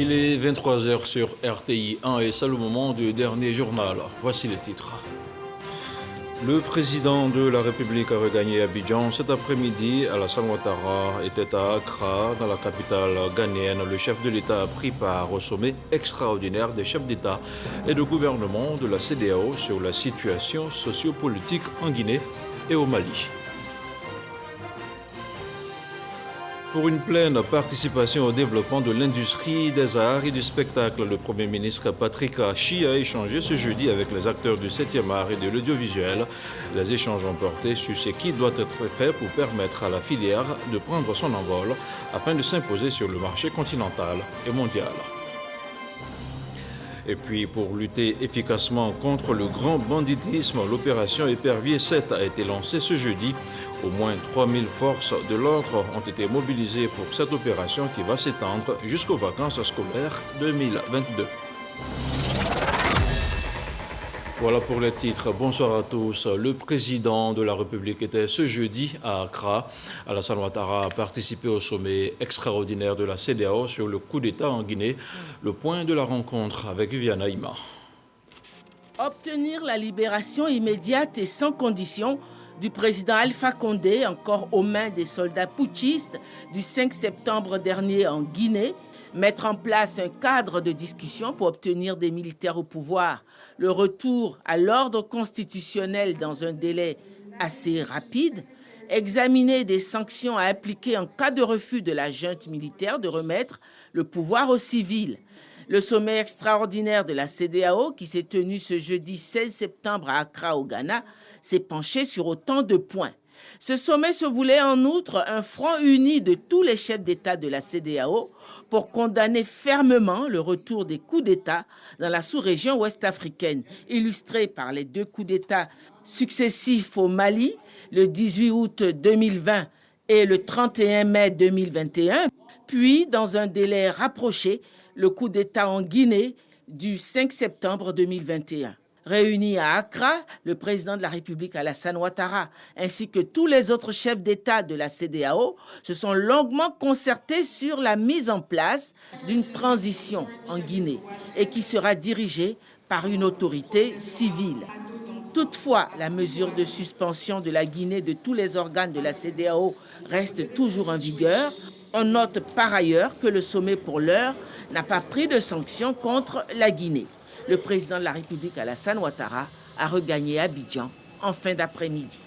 Il est 23 h sur RTI 1 et c'est le moment du dernier journal. Voici les titres. Le président de la République a regagné Abidjan cet après-midi. Alassane Ouattara était à Accra, dans la capitale ghanéenne. Le chef de l'État a pris part au sommet extraordinaire des chefs d'État et de gouvernement de la CEDEAO sur la situation sociopolitique en Guinée et au Mali. Pour une pleine participation au développement de l'industrie des arts et du spectacle, le Premier ministre Patrick Achi a échangé ce jeudi avec les acteurs du 7e art et de l'audiovisuel. Les échanges ont porté sur ce qui doit être fait pour permettre à la filière de prendre son envol afin de s'imposer sur le marché continental et mondial. Et puis, pour lutter efficacement contre le grand banditisme, l'opération Épervier 7 a été lancée ce jeudi. Au moins 3000 forces de l'ordre ont été mobilisées pour cette opération qui va s'étendre jusqu'aux vacances scolaires 2022. Voilà pour les titres. Bonsoir à tous. Le président de la République était ce jeudi à Accra. Alassane Ouattara a participé au sommet extraordinaire de la CEDEAO sur le coup d'État en Guinée. Le point de la rencontre avec Viviane Aïma. Obtenir la libération immédiate et sans condition du président Alpha Condé, encore aux mains des soldats putschistes du 5 septembre dernier en Guinée, mettre en place un cadre de discussion pour obtenir des militaires au pouvoir, le retour à l'ordre constitutionnel dans un délai assez rapide, examiner des sanctions à appliquer en cas de refus de la junte militaire de remettre le pouvoir aux civils. Le sommet extraordinaire de la CEDEAO, qui s'est tenu ce jeudi 16 septembre à Accra, au Ghana, s'est penché sur autant de points. Ce sommet se voulait en outre un front uni de tous les chefs d'État de la CEDEAO pour condamner fermement le retour des coups d'État dans la sous-région ouest-africaine, illustré par les 2 coups d'État successifs au Mali, le 18 août 2020 et le 31 mai 2021, puis dans un délai rapproché, le coup d'État en Guinée du 5 septembre 2021. Réunis à Accra, le président de la République Alassane Ouattara ainsi que tous les autres chefs d'État de la CEDEAO se sont longuement concertés sur la mise en place d'une transition en Guinée et qui sera dirigée par une autorité civile. Toutefois, la mesure de suspension de la Guinée de tous les organes de la CEDEAO reste toujours en vigueur. On note par ailleurs que le sommet pour l'heure n'a pas pris de sanctions contre la Guinée. Le président de la République, Alassane Ouattara, a regagné Abidjan en fin d'après-midi.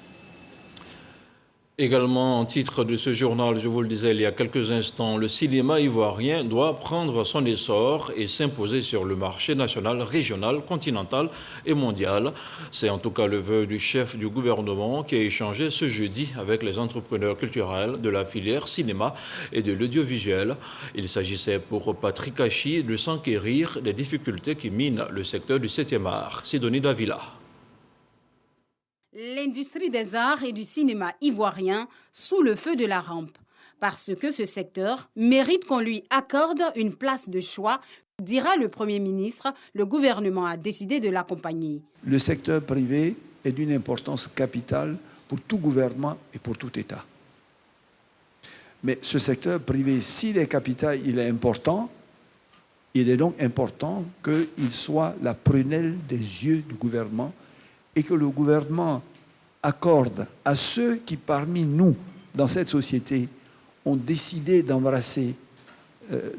Également, en titre de ce journal, je vous le disais il y a quelques instants, le cinéma ivoirien doit prendre son essor et s'imposer sur le marché national, régional, continental et mondial. C'est en tout cas le vœu du chef du gouvernement qui a échangé ce jeudi avec les entrepreneurs culturels de la filière cinéma et de l'audiovisuel. Il s'agissait pour Patrick Achi de s'enquérir des difficultés qui minent le secteur du 7e art. Sidonie Davila. L'industrie des arts et du cinéma ivoirien sous le feu de la rampe. Parce que ce secteur mérite qu'on lui accorde une place de choix, dira le Premier ministre, le gouvernement a décidé de l'accompagner. Le secteur privé est d'une importance capitale pour tout gouvernement et pour tout État. Mais ce secteur privé, s'il est capital, il est important. Il est donc important qu'il soit la prunelle des yeux du gouvernement et que le gouvernement accorde à ceux qui, parmi nous, dans cette société, ont décidé d'embrasser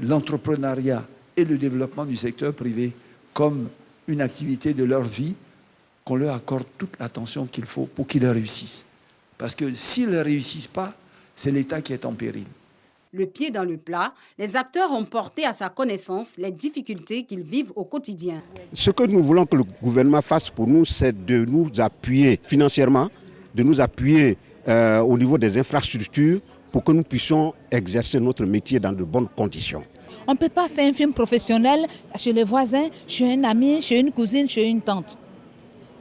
l'entrepreneuriat et le développement du secteur privé comme une activité de leur vie, qu'on leur accorde toute l'attention qu'il faut pour qu'ils réussissent. Parce que s'ils ne réussissent pas, c'est l'État qui est en péril. Le pied dans le plat, les acteurs ont porté à sa connaissance les difficultés qu'ils vivent au quotidien. Ce que nous voulons que le gouvernement fasse pour nous, c'est de nous appuyer financièrement, de nous appuyer au niveau des infrastructures pour que nous puissions exercer notre métier dans de bonnes conditions. On ne peut pas faire un film professionnel chez les voisins, chez un ami, chez une cousine, chez une tante.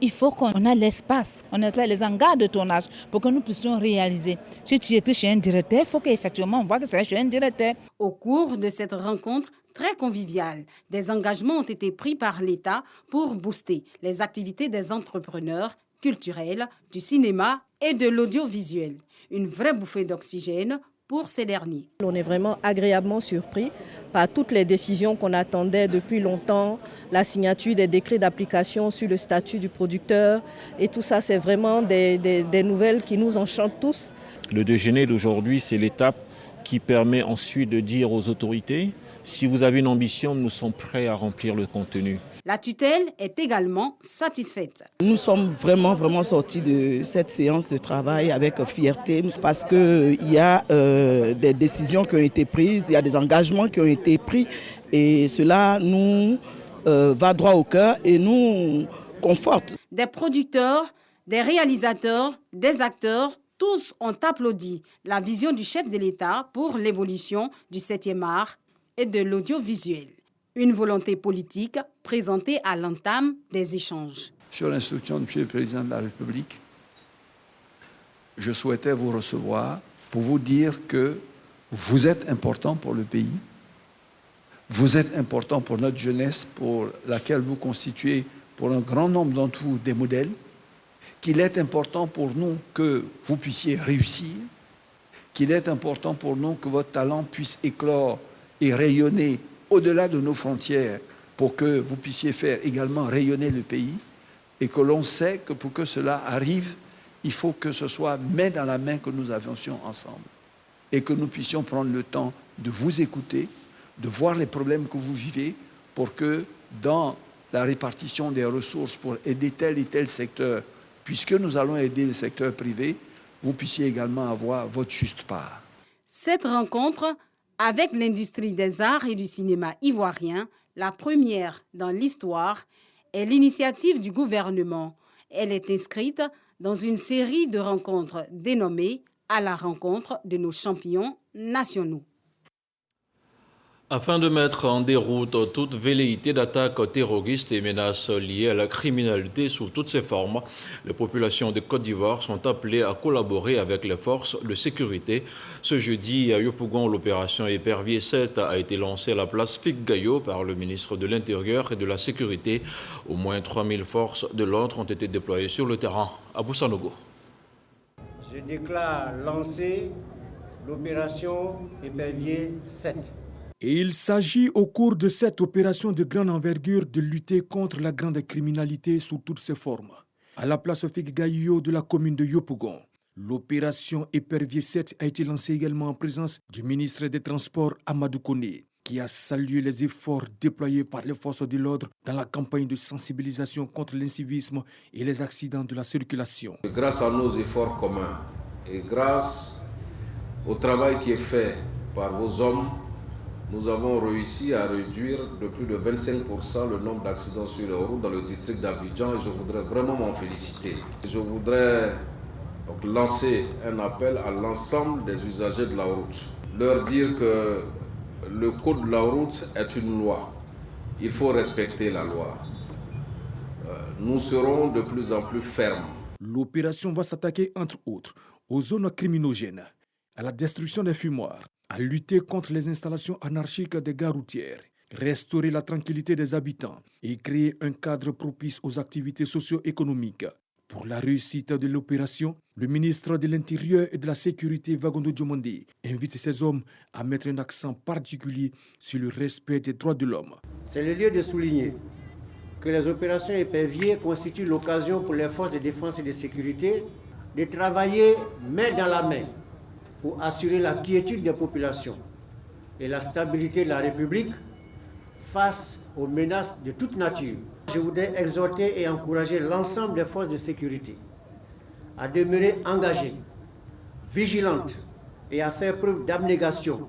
Il faut qu'on ait l'espace, on ait les hangars de tournage pour que nous puissions réaliser. Si tu écris chez un directeur, il faut qu'effectivement on voit que c'est chez un directeur. Au cours de cette rencontre très conviviale, des engagements ont été pris par l'État pour booster les activités des entrepreneurs culturels, du cinéma et de l'audiovisuel. Une vraie bouffée d'oxygène pour ces derniers. On est vraiment agréablement surpris par toutes les décisions qu'on attendait depuis longtemps, la signature des décrets d'application sur le statut du producteur et tout ça, c'est vraiment des nouvelles qui nous enchantent tous. Le déjeuner d'aujourd'hui, c'est l'étape qui permet ensuite de dire aux autorités, si vous avez une ambition, nous sommes prêts à remplir le contenu. La tutelle est également satisfaite. Nous sommes vraiment sortis de cette séance de travail avec fierté parce qu'il y a des décisions qui ont été prises, il y a des engagements qui ont été pris et cela nous va droit au cœur et nous conforte. Des producteurs, des réalisateurs, des acteurs, tous ont applaudi la vision du chef de l'État pour l'évolution du 7e art et de l'audiovisuel. Une volonté politique présentée à l'entame des échanges. Sur l'instruction de M. le Président de la République, je souhaitais vous recevoir pour vous dire que vous êtes important pour le pays, vous êtes important pour notre jeunesse, pour laquelle vous constituez pour un grand nombre d'entre vous des modèles, qu'il est important pour nous que vous puissiez réussir, qu'il est important pour nous que votre talent puisse éclore et rayonner au-delà de nos frontières pour que vous puissiez faire également rayonner le pays et que l'on sait que pour que cela arrive, il faut que ce soit main dans la main que nous avancions ensemble et que nous puissions prendre le temps de vous écouter, de voir les problèmes que vous vivez pour que dans la répartition des ressources pour aider tel et tel secteur, puisque nous allons aider le secteur privé, vous puissiez également avoir votre juste part. Cette rencontre avec l'industrie des arts et du cinéma ivoirien, la première dans l'histoire, est l'initiative du gouvernement. Elle est inscrite dans une série de rencontres dénommées « À la rencontre de nos champions nationaux ». Afin de mettre en déroute toute velléité d'attaque terroriste et menaces liées à la criminalité sous toutes ses formes, les populations de Côte d'Ivoire sont appelées à collaborer avec les forces de sécurité. Ce jeudi, à Yopougon, l'opération Épervier 7 a été lancée à la place Figues-Gaillot par le ministre de l'Intérieur et de la Sécurité. Au moins 3000 forces de l'ordre ont été déployées sur le terrain à Boussanogo. Je déclare lancer l'opération Épervier 7. Et il s'agit au cours de cette opération de grande envergure de lutter contre la grande criminalité sous toutes ses formes. À la place Figues-Gaillot de la commune de Yopougon, l'opération Épervier 7 a été lancée également en présence du ministre des Transports Amadou Koné, qui a salué les efforts déployés par les forces de l'ordre dans la campagne de sensibilisation contre l'incivisme et les accidents de la circulation. Grâce à nos efforts communs et grâce au travail qui est fait par vos hommes, nous avons réussi à réduire de plus de 25% le nombre d'accidents sur les routes dans le district d'Abidjan et je voudrais vraiment m'en féliciter. Je voudrais donc lancer un appel à l'ensemble des usagers de la route, leur dire que le code de la route est une loi. Il faut respecter la loi. Nous serons de plus en plus fermes. L'opération va s'attaquer entre autres aux zones criminogènes, à la destruction des fumoirs, à lutter contre les installations anarchiques des gares routières, restaurer la tranquillité des habitants et créer un cadre propice aux activités socio-économiques. Pour la réussite de l'opération, le ministre de l'Intérieur et de la Sécurité, Vagondo Diomandé, invite ses hommes à mettre un accent particulier sur le respect des droits de l'homme. C'est le lieu de souligner que les opérations Épervier constituent l'occasion pour les forces de défense et de sécurité de travailler main dans la main pour assurer la quiétude des populations et la stabilité de la République face aux menaces de toute nature. Je voudrais exhorter et encourager l'ensemble des forces de sécurité à demeurer engagées, vigilantes et à faire preuve d'abnégation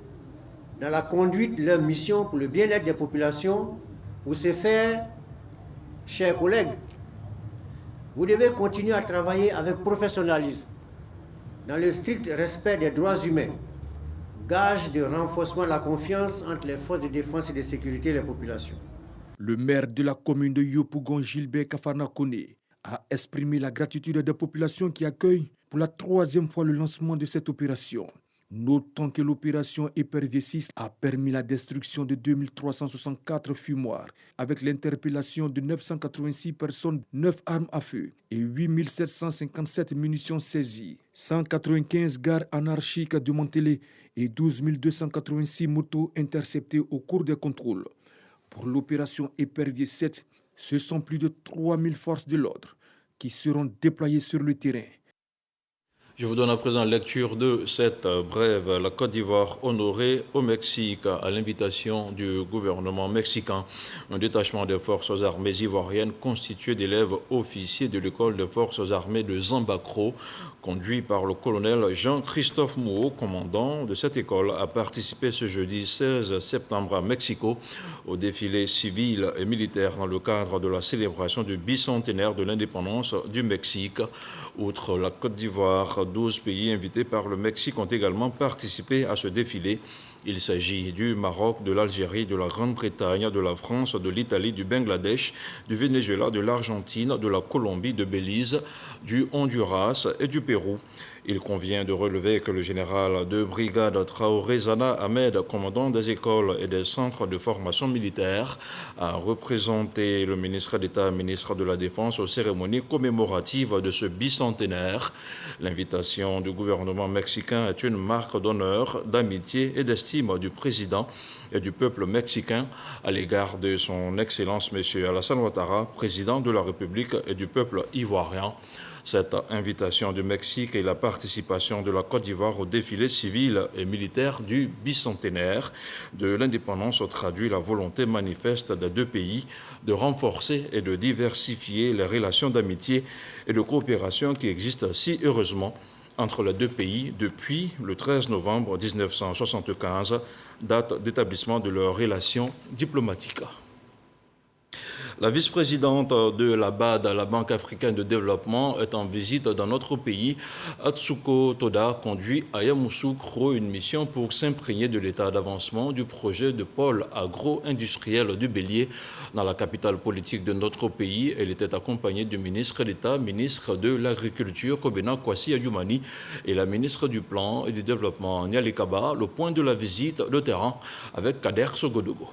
dans la conduite de leur mission pour le bien-être des populations. Pour ce faire, chers collègues, vous devez continuer à travailler avec professionnalisme, dans le strict respect des droits humains, gage de renforcement de la confiance entre les forces de défense et de sécurité et les populations. Le maire de la commune de Yopougon, Gilbert Kafana Koné, a exprimé la gratitude des populations qui accueillent pour la 3e fois le lancement de cette opération. Notons que l'opération Épervier 6 a permis la destruction de 2364 fumoirs avec l'interpellation de 986 personnes, 9 armes à feu et 8757 munitions saisies. 195 gares anarchiques démantelées et 12 286 motos interceptées au cours des contrôles. Pour l'opération Épervier 7, ce sont plus de 3000 forces de l'ordre qui seront déployées sur le terrain. Je vous donne à présent lecture de cette brève. La Côte d'Ivoire honorée au Mexique à l'invitation du gouvernement mexicain. Un détachement des forces armées ivoiriennes constitué d'élèves officiers de l'école des forces armées de Zambacro, conduit par le colonel Jean-Christophe Mouot, commandant de cette école, a participé ce jeudi 16 septembre à Mexico au défilé civil et militaire dans le cadre de la célébration du bicentenaire de l'indépendance du Mexique. Outre la Côte d'Ivoire, 12 pays invités par le Mexique ont également participé à ce défilé. Il s'agit du Maroc, de l'Algérie, de la Grande-Bretagne, de la France, de l'Italie, du Bangladesh, du Venezuela, de l'Argentine, de la Colombie, de Belize, du Honduras et du Pérou. Il convient de relever que le général de brigade Traoré Zana Ahmed, commandant des écoles et des centres de formation militaire, a représenté le ministre d'État, ministre de la Défense aux cérémonies commémoratives de ce bicentenaire. L'invitation du gouvernement mexicain est une marque d'honneur, d'amitié et d'estime du président et du peuple mexicain à l'égard de son Excellence M. Alassane Ouattara, président de la République et du peuple ivoirien. Cette invitation du Mexique et la participation de la Côte d'Ivoire au défilé civil et militaire du bicentenaire de l'indépendance traduit la volonté manifeste des deux pays de renforcer et de diversifier les relations d'amitié et de coopération qui existent si heureusement entre les deux pays depuis le 13 novembre 1975, date d'établissement de leurs relations diplomatiques. La vice-présidente de la BAD, la Banque africaine de développement, est en visite dans notre pays. Atsuko Toda conduit à Yamoussoukro une mission pour s'imprégner de l'état d'avancement du projet de pôle agro-industriel du Bélier dans la capitale politique de notre pays. Elle était accompagnée du ministre d'État, ministre de l'Agriculture, Kobena Kwasi Adjoumani, et la ministre du Plan et du Développement, Niale Kaba. Le point de la visite, le terrain, avec Kader Sogodogo.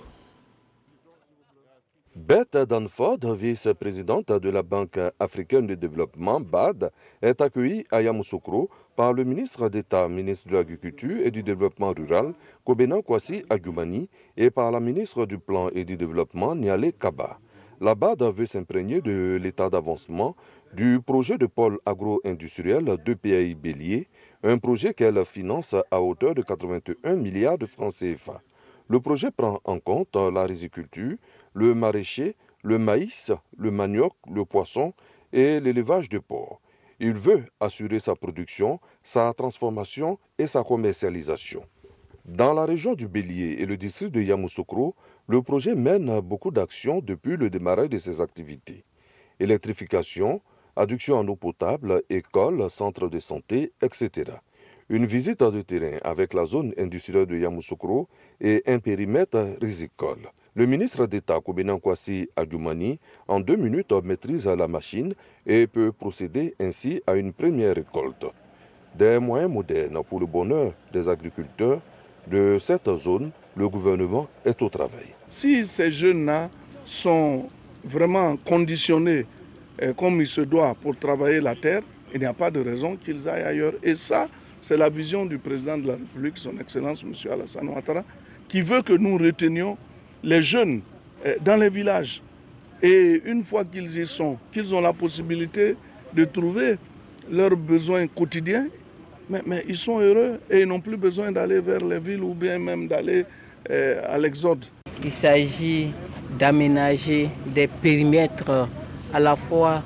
Beth Danford, vice-présidente de la Banque africaine de développement, BAD, est accueillie à Yamoussoukro par le ministre d'État, ministre de l'Agriculture et du Développement rural, Kobena Kwasi Adjoumani, et par la ministre du Plan et du Développement, Niale Kaba. La BAD veut s'imprégner de l'état d'avancement du projet de pôle agro-industriel de PAI Bélier, un projet qu'elle finance à hauteur de 81 milliards de francs CFA. Le projet prend en compte la riziculture, le maraîcher, le maïs, le manioc, le poisson et l'élevage de porc. Il veut assurer sa production, sa transformation et sa commercialisation. Dans la région du Bélier et le district de Yamoussoukro, le projet mène beaucoup d'actions depuis le démarrage de ses activités. Électrification, adduction en eau potable, écoles, centres de santé, etc. Une visite de terrain avec la zone industrielle de Yamoussoukro et un périmètre rizicole. Le ministre d'État Kobena Kwasi Adjoumani, en 2 minutes, maîtrise la machine et peut procéder ainsi à une première récolte. Des moyens modernes pour le bonheur des agriculteurs de cette zone, le gouvernement est au travail. Si ces jeunes-là sont vraiment conditionnés comme il se doit pour travailler la terre, il n'y a pas de raison qu'ils aillent ailleurs. Et ça, c'est la vision du président de la République, son Excellence M. Alassane Ouattara, qui veut que nous retenions les jeunes dans les villages. Et une fois qu'ils y sont, qu'ils ont la possibilité de trouver leurs besoins quotidiens, mais ils sont heureux et ils n'ont plus besoin d'aller vers les villes ou bien même d'aller à l'exode. Il s'agit d'aménager des périmètres à la fois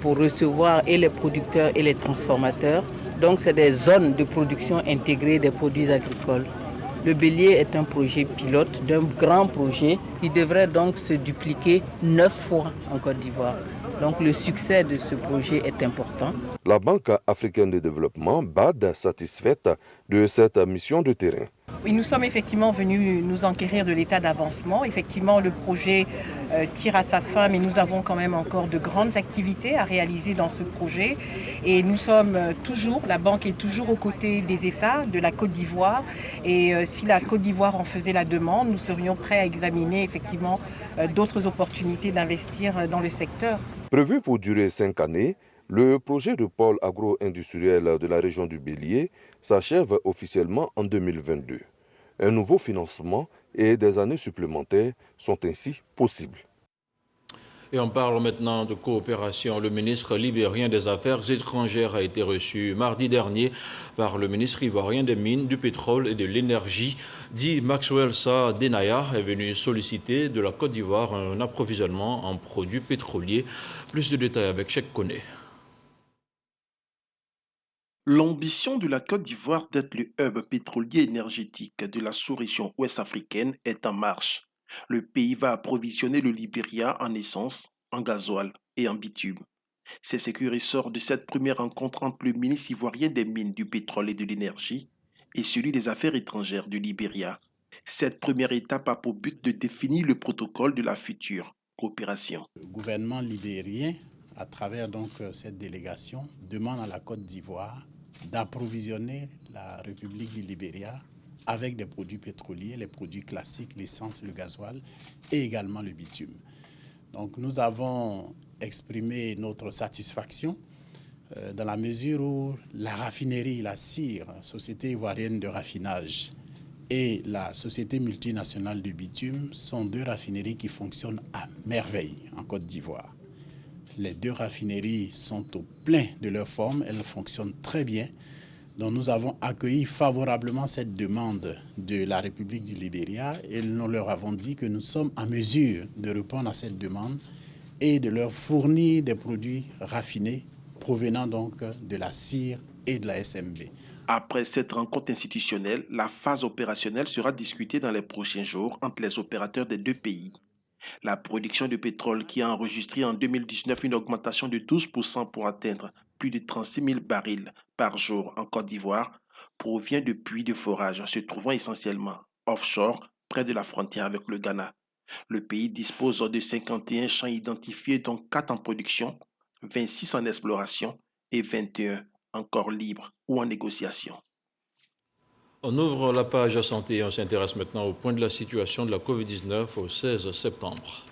pour recevoir et les producteurs et les transformateurs. Donc c'est des zones de production intégrées des produits agricoles. Le Bélier est un projet pilote d'un grand projet qui devrait donc se dupliquer 9 fois en Côte d'Ivoire. Donc le succès de ce projet est important. La Banque africaine de développement, BAD, satisfaite de cette mission de terrain. Oui, nous sommes effectivement venus nous enquérir de l'état d'avancement. Effectivement, le projet tire à sa fin, mais nous avons quand même encore de grandes activités à réaliser dans ce projet. Et nous sommes toujours, la banque est toujours aux côtés des États, de la Côte d'Ivoire. Et si la Côte d'Ivoire en faisait la demande, nous serions prêts à examiner effectivement d'autres opportunités d'investir dans le secteur. Prévu pour durer 5 années, Le projet de pôle agro-industriel de la région du Bélier s'achève officiellement en 2022. Un nouveau financement et des années supplémentaires sont ainsi possibles. Et on parle maintenant de coopération. Le ministre libérien des Affaires étrangères a été reçu mardi dernier par le ministre ivoirien des Mines, du Pétrole et de l'Énergie, dit Maxwell Sa Denaya, est venu solliciter de la Côte d'Ivoire un approvisionnement en produits pétroliers. Plus de détails avec Cheikh Koné. L'ambition de la Côte d'Ivoire d'être le hub pétrolier énergétique de la sous-région ouest africaine est en marche. Le pays va approvisionner le Libéria en essence, en gasoil et en bitume. C'est ce qui ressort de cette première rencontre entre le ministre ivoirien des Mines, du Pétrole et de l'Énergie et celui des Affaires étrangères du Libéria. Cette première étape a pour but de définir le protocole de la future coopération. Le gouvernement libérien, à travers donc cette délégation, demande à la Côte d'Ivoire d'approvisionner la République du Libéria avec des produits pétroliers, les produits classiques, l'essence, le gasoil et également le bitume. Donc nous avons exprimé notre satisfaction dans la mesure où la raffinerie, la CIR, Société ivoirienne de raffinage, et la Société multinationale du bitume sont deux raffineries qui fonctionnent à merveille en Côte d'Ivoire. Les deux raffineries sont au plein de leur forme, elles fonctionnent très bien. Donc nous avons accueilli favorablement cette demande de la République du Libéria et nous leur avons dit que nous sommes en mesure de répondre à cette demande et de leur fournir des produits raffinés provenant donc de la CIR et de la SMB. Après cette rencontre institutionnelle, la phase opérationnelle sera discutée dans les prochains jours entre les opérateurs des deux pays. La production de pétrole qui a enregistré en 2019 une augmentation de 12% pour atteindre plus de 36 000 barils par jour en Côte d'Ivoire provient de puits de forage se trouvant essentiellement offshore près de la frontière avec le Ghana. Le pays dispose de 51 champs identifiés dont 4 en production, 26 en exploration et 21 encore libres ou en négociation. On ouvre la page santé et on s'intéresse maintenant au point de la situation de la Covid-19 au 16 septembre.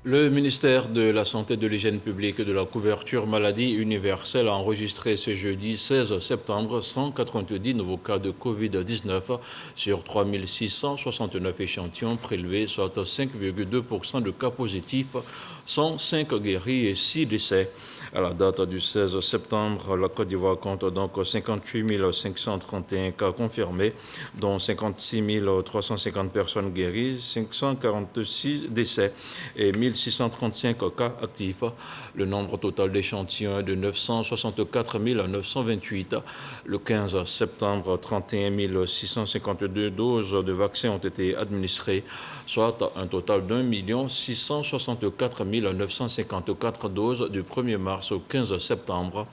Le ministère de la Santé, de l'Hygiène publique et de la couverture maladie universelle a enregistré ce jeudi 16 septembre 190 nouveaux cas de Covid-19 sur 3669 échantillons prélevés, soit 5,2% de cas positifs, 105 guéris et 6 décès. À la date du 16 septembre, la Côte d'Ivoire compte donc 58 531 cas confirmés, dont 56 350 personnes guéries, 546 décès et 1635 cas actifs. Le nombre total d'échantillons est de 964 928. Le 15 septembre, 31 652 doses de vaccins ont été administrées, soit un total d'1 664 954 doses du 1er mars au 15 septembre.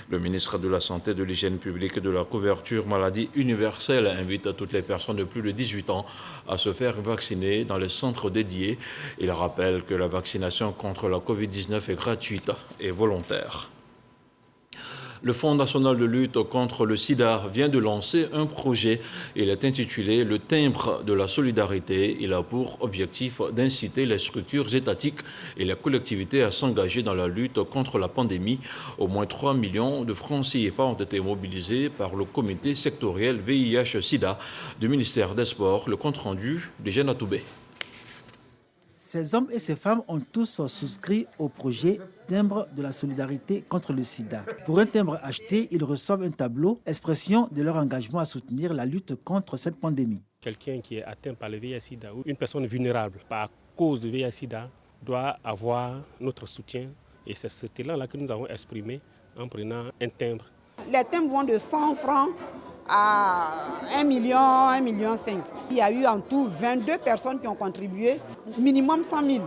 Le ministre de la Santé, de l'Hygiène publique et de la couverture maladie universelle invite toutes les personnes de plus de 18 ans à se faire vacciner dans les centres dédiés. Il rappelle que la vaccination contre la Covid-19 est gratuite et volontaire. Le Fonds national de lutte contre le sida vient de lancer un projet. Il est intitulé « Le timbre de la solidarité ». Il a pour objectif d'inciter les structures étatiques et les collectivités à s'engager dans la lutte contre la pandémie. Au moins 3 millions de francs CFA ont été mobilisés par le comité sectoriel VIH-Sida du ministère des Sports. Le compte-rendu de Jeanne Toubé. Ces hommes et ces femmes ont tous souscrit au projet Timbre de la solidarité contre le sida. Pour un timbre acheté, ils reçoivent un tableau, expression de leur engagement à soutenir la lutte contre cette pandémie. Quelqu'un qui est atteint par le VIH-Sida ou une personne vulnérable par cause du VIH-Sida doit avoir notre soutien. Et c'est cet élan-là que nous avons exprimé en prenant un timbre. Les timbres vont de 100 francs à 1 million, 1,5 million. Il y a eu en tout 22 personnes qui ont contribué, minimum 100 000.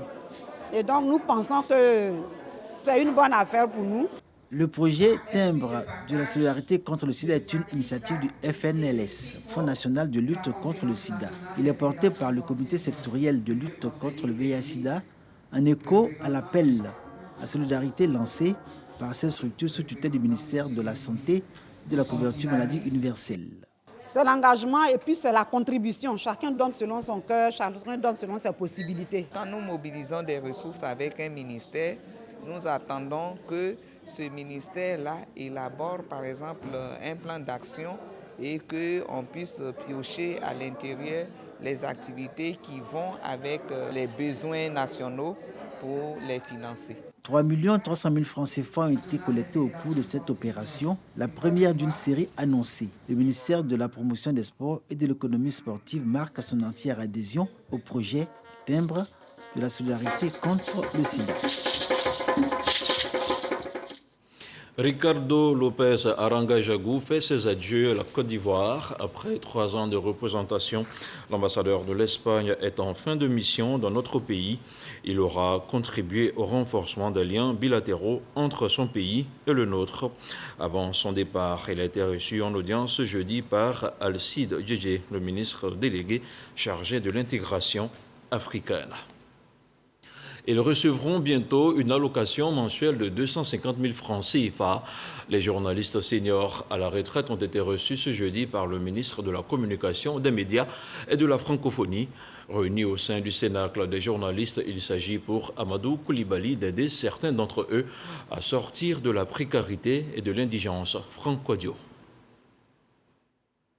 Et donc nous pensons que c'est une bonne affaire pour nous. Le projet Timbre de la solidarité contre le sida est une initiative du FNLS, Fonds national de lutte contre le sida. Il est porté par le comité sectoriel de lutte contre le VIH-Sida en écho à l'appel à solidarité lancé par cette structure sous tutelle du ministère de la Santé et de la couverture maladie universelle. C'est l'engagement et puis c'est la contribution. Chacun donne selon son cœur, chacun donne selon ses possibilités. Quand nous mobilisons des ressources avec un ministère, nous attendons que ce ministère-là élabore par exemple un plan d'action et qu'on puisse piocher à l'intérieur les activités qui vont avec les besoins nationaux pour les financer. 3 300 000 francs CFA ont été collectés au cours de cette opération, la première d'une série annoncée. Le ministère de la Promotion des Sports et de l'Économie sportive marque son entière adhésion au projet Timbre de la solidarité contre le sida. Ricardo Lopez Aranga-Jagou fait ses adieux à la Côte d'Ivoire. Après 3 ans de représentation, l'ambassadeur de l'Espagne est en fin de mission dans notre pays. Il aura contribué au renforcement des liens bilatéraux entre son pays et le nôtre. Avant son départ, il a été reçu en audience ce jeudi par Alcide Djedje, le ministre délégué chargé de l'intégration africaine. Ils recevront bientôt une allocation mensuelle de 250 000 francs CFA. Les journalistes seniors à la retraite ont été reçus ce jeudi par le ministre de la Communication, des Médias et de la Francophonie. Réunis au sein du Cénacle des journalistes, il s'agit pour Amadou Koulibaly d'aider certains d'entre eux à sortir de la précarité et de l'indigence. Franck Audio.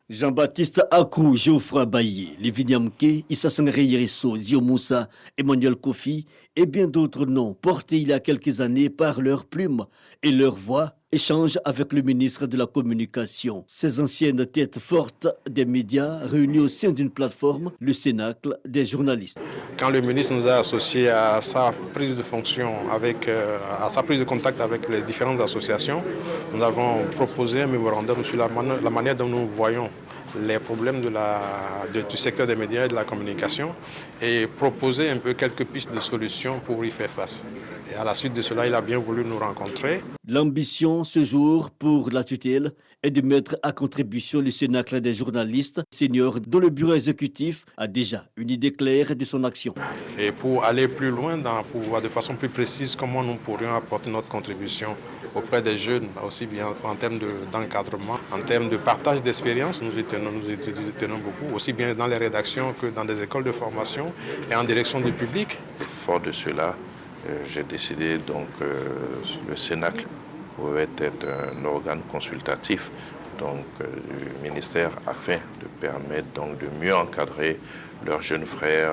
Jean-Baptiste Akou, Geoffroy Baye, Léviniamke, Issa Sangareyereso, Zio Moussa, Emmanuel Kofi et bien d'autres noms portés il y a quelques années par leurs plumes et leur voix échangent avec le ministre de la Communication. Ces anciennes têtes fortes des médias réunies au sein d'une plateforme, le Cénacle des journalistes. Quand le ministre nous a associés à sa prise de fonction, à sa prise de contact avec les différentes associations, nous avons proposé un mémorandum sur la manière dont nous voyons les problèmes du secteur des médias et de la communication et proposer un peu quelques pistes de solutions pour y faire face. Et à la suite de cela, il a bien voulu nous rencontrer. L'ambition ce jour pour la tutelle est de mettre à contribution le Cénacle des journalistes seniors dont le bureau exécutif a déjà une idée claire de son action. Et pour aller plus loin, pour voir de façon plus précise comment nous pourrions apporter notre contribution auprès des jeunes, aussi bien en termes d'encadrement, en termes de partage d'expérience, nous y tenons beaucoup, aussi bien dans les rédactions que dans des écoles de formation et en direction du public. Fort de cela, j'ai décidé donc le Cénacle pouvait être un organe consultatif du ministère afin de permettre donc de mieux encadrer leurs jeunes frères.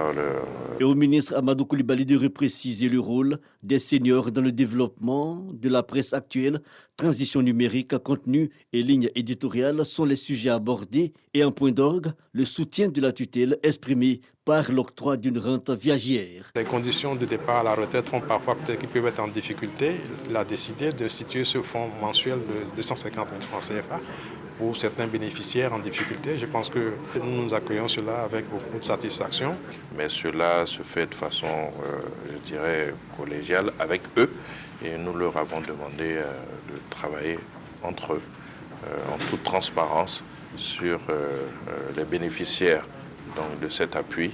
Et au ministre Amadou Koulibaly de repréciser le rôle des seniors dans le développement de la presse actuelle. Transition numérique, contenu et ligne éditoriale sont les sujets abordés et en point d'orgue, le soutien de la tutelle exprimé par l'octroi d'une rente viagère. Les conditions de départ à la retraite font parfois peut-être qu'ils peuvent être en difficulté. Il a décidé d'instituer ce fonds mensuel de 250 000 francs CFA pour certains bénéficiaires en difficulté. Je pense que nous accueillons cela avec beaucoup de satisfaction. Mais cela se fait de façon, je dirais, collégiale avec eux. Et nous leur avons demandé de travailler entre eux en toute transparence sur les bénéficiaires donc, de cet appui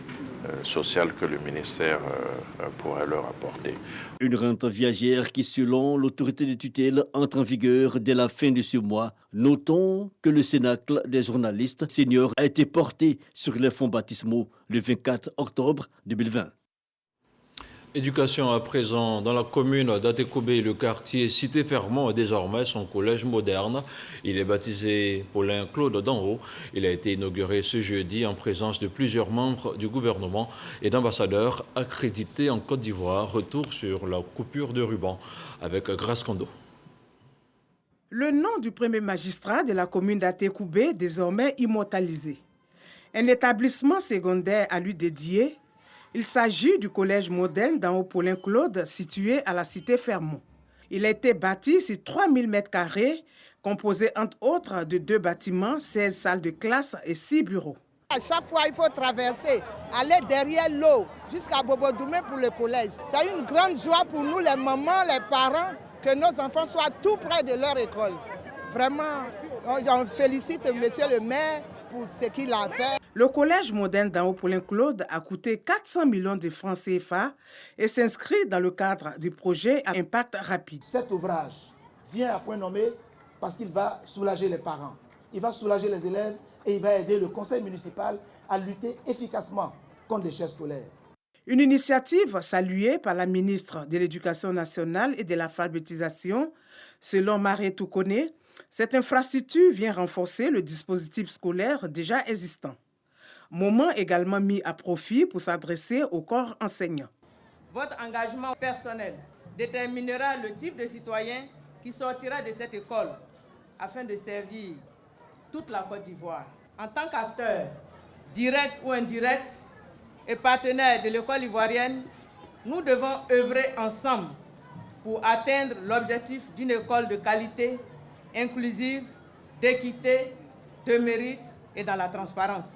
social que le ministère pourrait leur apporter. Une rente viagère qui, selon l'autorité de tutelle, entre en vigueur dès la fin de ce mois. Notons que le Cénacle des journalistes seniors a été porté sur les fonds baptismaux le 24 octobre 2020. Éducation à présent. Dans la commune d'Atekoubé, le quartier Cité-Fermont est désormais son collège moderne. Il est baptisé Paulin Claude Danhaut. Il a été inauguré ce jeudi en présence de plusieurs membres du gouvernement et d'ambassadeurs accrédités en Côte d'Ivoire. Retour sur la coupure de ruban avec Grace Kondo. Le nom du premier magistrat de la commune d'Atekoubé désormais immortalisé. Un établissement secondaire à lui dédié. Il s'agit du collège moderne Danhaut Paulin Claude, situé à la cité Fermont. Il a été bâti sur 3000 m², composé entre autres de 2 bâtiments, 16 salles de classe et 6 bureaux. À chaque fois, il faut traverser, aller derrière l'eau jusqu'à Bobo-Doumé pour le collège. C'est une grande joie pour nous, les mamans, les parents, que nos enfants soient tout près de leur école. Vraiment, j'en félicite monsieur le maire pour ce qu'il a fait. Le collège moderne Danhaut Paulin Claude a coûté 400 millions de francs CFA et s'inscrit dans le cadre du projet à impact rapide. Cet ouvrage vient à point nommé parce qu'il va soulager les parents, il va soulager les élèves et il va aider le conseil municipal à lutter efficacement contre l'échec scolaire. Une initiative saluée par la ministre de l'Éducation nationale et de l'alphabétisation. Selon Marie Toukoné, cette infrastructure vient renforcer le dispositif scolaire déjà existant. Moment également mis à profit pour s'adresser au corps enseignant. Votre engagement personnel déterminera le type de citoyen qui sortira de cette école afin de servir toute la Côte d'Ivoire. En tant qu'acteur, direct ou indirect, et partenaire de l'école ivoirienne, nous devons œuvrer ensemble pour atteindre l'objectif d'une école de qualité, inclusive, d'équité, de mérite et dans la transparence.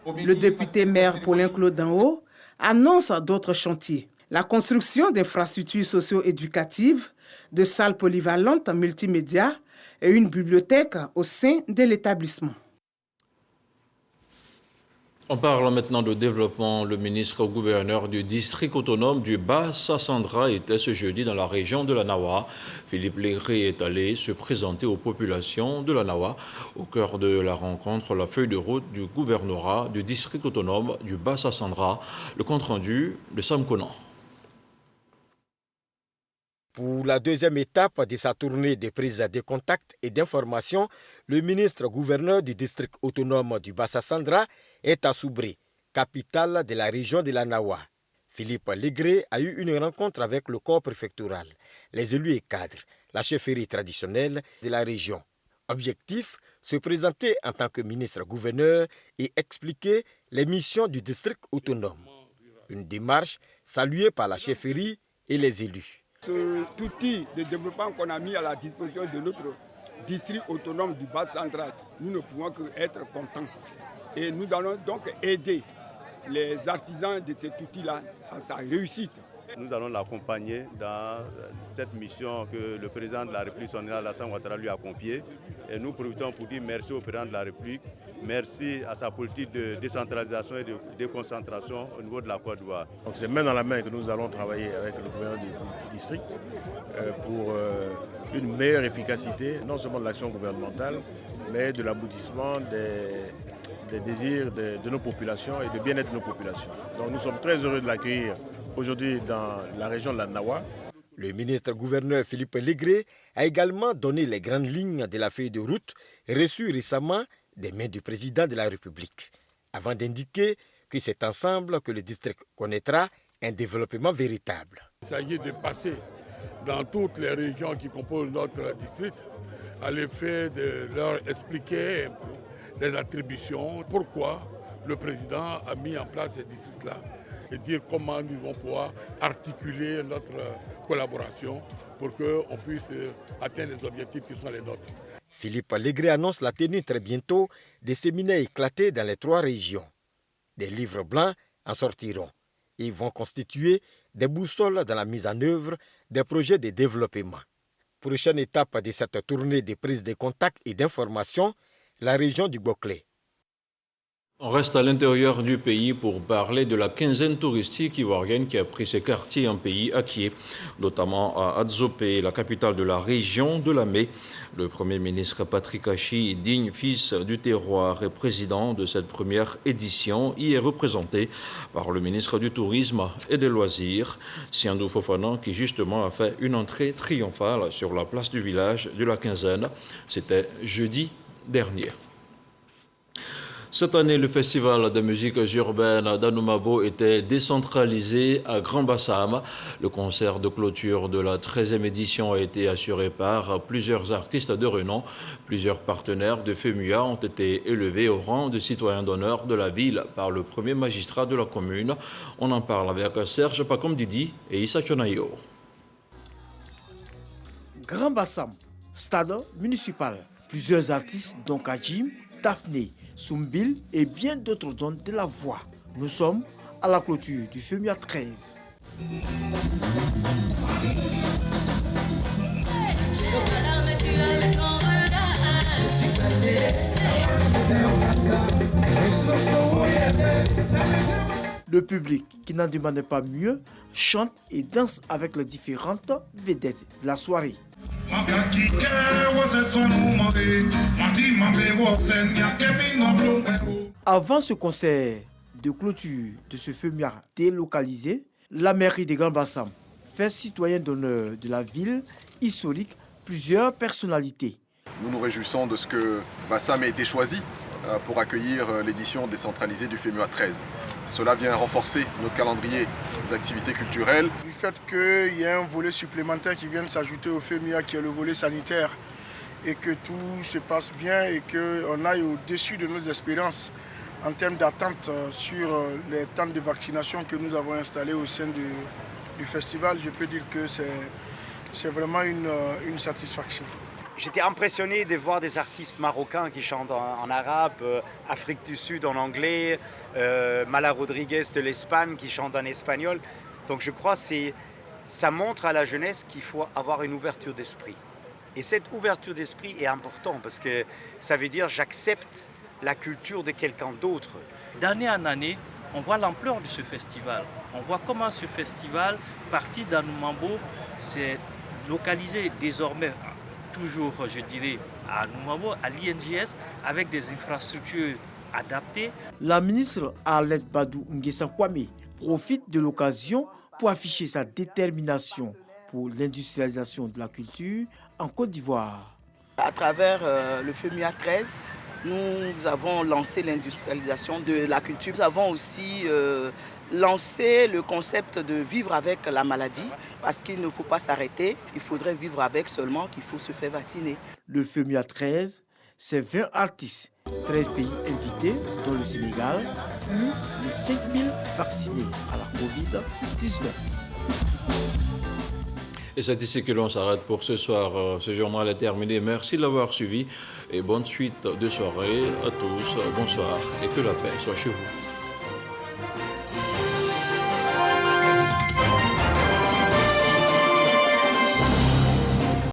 Le député maire Paulin Claude Danho annonce d'autres chantiers. La construction d'infrastructures socio-éducatives, de salles polyvalentes multimédia et une bibliothèque au sein de l'établissement. On parle maintenant de développement. Le ministre-gouverneur du district autonome du Bas-Sassandra était ce jeudi dans la région de la Nawa. Philippe Légré est allé se présenter aux populations de la Nawa. Au cœur de la rencontre, la feuille de route du gouvernorat du district autonome du Bas-Sassandra. Le compte-rendu de Sam Conan. Pour la deuxième étape de sa tournée de prise de contact et d'information, le ministre-gouverneur du district autonome du Bas-Sassandra est à Soubré, capitale de la région de la Nawa. Philippe Légré a eu une rencontre avec le corps préfectoral, les élus et cadres, la chefferie traditionnelle de la région. Objectif, se présenter en tant que ministre-gouverneur et expliquer les missions du district autonome. Une démarche saluée par la chefferie et les élus. Cet outil de développement qu'on a mis à la disposition de notre district autonome du Bas-Sassandra, nous ne pouvons qu'être contents. Et nous allons donc aider les artisans de cet outil-là à sa réussite. Nous allons l'accompagner dans cette mission que le président de la République, son Excellence Alassane Ouattara, lui a confiée. Et nous profitons pour dire merci au président de la République, merci à sa politique de décentralisation et de déconcentration au niveau de la Côte d'Ivoire. Donc c'est main dans la main que nous allons travailler avec le gouverneur du district pour une meilleure efficacité, non seulement de l'action gouvernementale, mais de l'aboutissement des désirs de nos populations et de bien-être de nos populations. Donc nous sommes très heureux de l'accueillir aujourd'hui dans la région de la Nawa. Le ministre-gouverneur Philippe Légré a également donné les grandes lignes de la feuille de route reçue récemment des mains du président de la République, avant d'indiquer que c'est ensemble que le district connaîtra un développement véritable. Il s'agit de passer dans toutes les régions qui composent notre district à l'effet de leur expliquer les attributions, pourquoi le président a mis en place ces districts-là et dire comment nous allons pouvoir articuler notre collaboration pour qu'on puisse atteindre les objectifs qui sont les nôtres. Philippe Légré annonce la tenue très bientôt des séminaires éclatés dans les 3 régions. Des livres blancs en sortiront et vont constituer des boussoles dans la mise en œuvre des projets de développement. Prochaine étape de cette tournée de prise de contact et d'information, la région du Boclé. On reste à l'intérieur du pays pour parler de la quinzaine touristique ivoirienne qui a pris ses quartiers en pays acquis, notamment à Adzopé, la capitale de la région de la Mai. Le Premier ministre Patrick Hachi, digne fils du terroir et président de cette première édition, y est représenté par le ministre du Tourisme et des Loisirs, Siandou Fofana, qui justement a fait une entrée triomphale sur la place du village de la quinzaine. C'était jeudi dernier. Cette année, le festival de musique urbaine d'Anoumabo était décentralisé à Grand Bassam. Le concert de clôture de la 13e édition a été assuré par plusieurs artistes de renom. Plusieurs partenaires de FEMUA ont été élevés au rang de citoyens d'honneur de la ville par le premier magistrat de la commune. On en parle avec Serge Pacom Didi et Issa Chonayo. Grand Bassam, stade municipal. Plusieurs artistes, dont Kajim, Daphné, Soumbil et bien d'autres donnent de la voix. Nous sommes à la clôture du FEMUA 13. Le public, qui n'en demandait pas mieux, chante et danse avec les différentes vedettes de la soirée. Avant ce concert de clôture de ce FEMIA délocalisé, la mairie de Grand Bassam fait citoyen d'honneur de la ville historique plusieurs personnalités. Nous nous réjouissons de ce que Bassam ait été choisi pour accueillir l'édition décentralisée du FEMUA 13. Cela vient renforcer notre calendrier des activités culturelles. Du fait qu'il y ait un volet supplémentaire qui vient de s'ajouter au FEMUA, qui est le volet sanitaire, et que tout se passe bien et qu'on aille au-dessus de nos espérances en termes d'attente sur les temps de vaccination que nous avons installés au sein du festival, je peux dire que c'est vraiment une satisfaction. J'étais impressionné de voir des artistes marocains qui chantent en arabe, Afrique du Sud en anglais, Mala Rodriguez de l'Espagne qui chante en espagnol. Donc je crois que ça montre à la jeunesse qu'il faut avoir une ouverture d'esprit. Et cette ouverture d'esprit est importante parce que ça veut dire j'accepte la culture de quelqu'un d'autre. D'année en année, on voit l'ampleur de ce festival. On voit comment ce festival, parti d'Anoumambo, s'est localisé désormais, toujours, je dirais, à Anoumambo, à l'INGS, avec des infrastructures adaptées. La ministre Arlette Badou Nguessan Kwame profite de l'occasion pour afficher sa détermination pour l'industrialisation de la culture en Côte d'Ivoire. À travers le FEMUA 13, nous avons lancé l'industrialisation de la culture. Nous avons aussi lancé le concept de vivre avec la maladie, parce qu'il ne faut pas s'arrêter, il faudrait vivre avec seulement qu'il faut se faire vacciner. Le FEMUA 13, c'est 20 artistes, 13 pays invités, dont le Sénégal, plus de 5000 vaccinés à la Covid-19. Et c'est ici que l'on s'arrête pour ce soir. Ce journal est terminé. Merci de l'avoir suivi et bonne suite de soirée à tous. Bonsoir et que la paix soit chez vous.